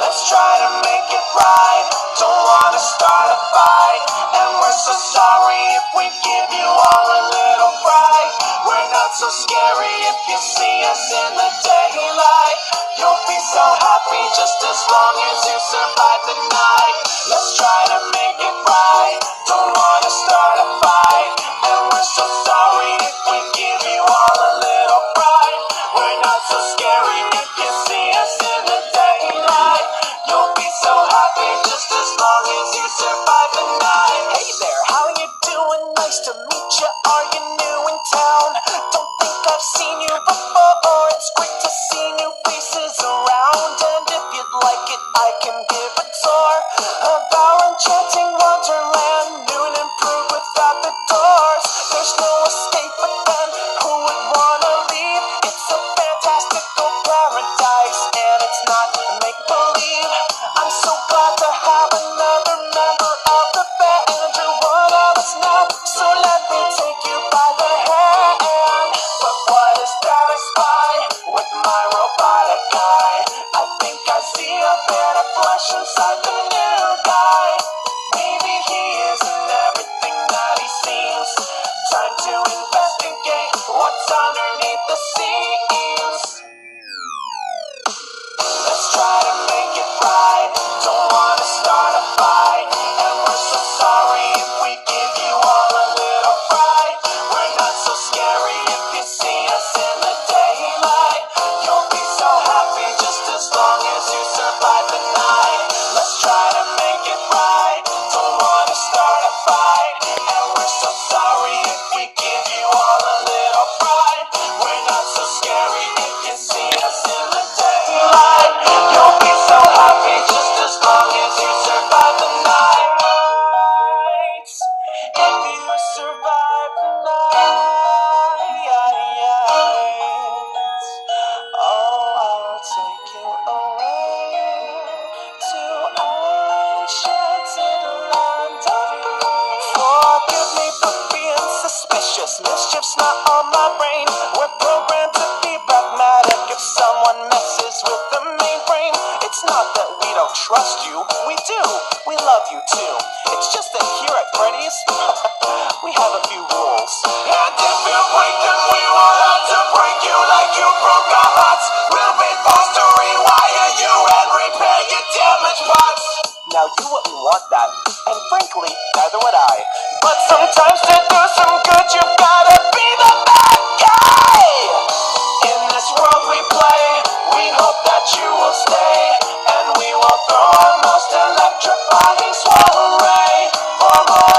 Let's try to make it right. Don't wanna start a fight, and we're so sorry if we give you all a little fright. We're not so scary if you see us in the daylight. You'll be so happy just as long as you survive the night. Let's try to make it right. Don't wanna start a fight, and we're so sorry if we give you all a little fright. We're not so scary if you see us in the daylight. You'll be so happy just as long as you survive the night. Hey there, how you doing? Nice to meet you. Are you new in town? Don't think I've seen you before. It's great to see new faces around. And if you'd like it, I can give a tour of our enchanting wonderland. New and improved without the doors. There's no escape, but then who would wanna leave? It's a fantastical paradise, and it's not make-believe. I'm so glad to have another member of the band. You're one of us now, so let me take you by the hand. But what is that I spy with my robotic eye? I think I see a bit of flesh inside the new guy. Maybe he isn't everything that he seems. Time to investigate what's underneath the seams. Let's try to make it right. Don't wanna start a fight, and we're so sorry if we give you all a little fright. We're not so scary if you see us in the daylight. You'll be so happy just as long as you survive the night. Let's try to make it right. Don't wanna start a fight, and we're so sorry if we give you all a little fright. We're not so scary if you see us in the daylight. You'll be so happy just as long as you survive the night. If you survive the night, oh, I'll take you away to enchanted land. Forgive me for being suspicious. Mischief's not on my brain. We're programmed to be pragmatic. If someone messes with the mainframe, it's not that we don't trust you. We do. We love you too. It's just that here at Freddy's, we have a few rules. And if you break them, we will have to break you like you broke our hearts. We'll be forced to rewire you and repair your damaged parts. Now you wouldn't want that, and frankly, neither would I. But sometimes to do some good, you've gotta be the bad guy. In this world we play, we hope that you will stay, and we will throw our most electrifying swirl array for more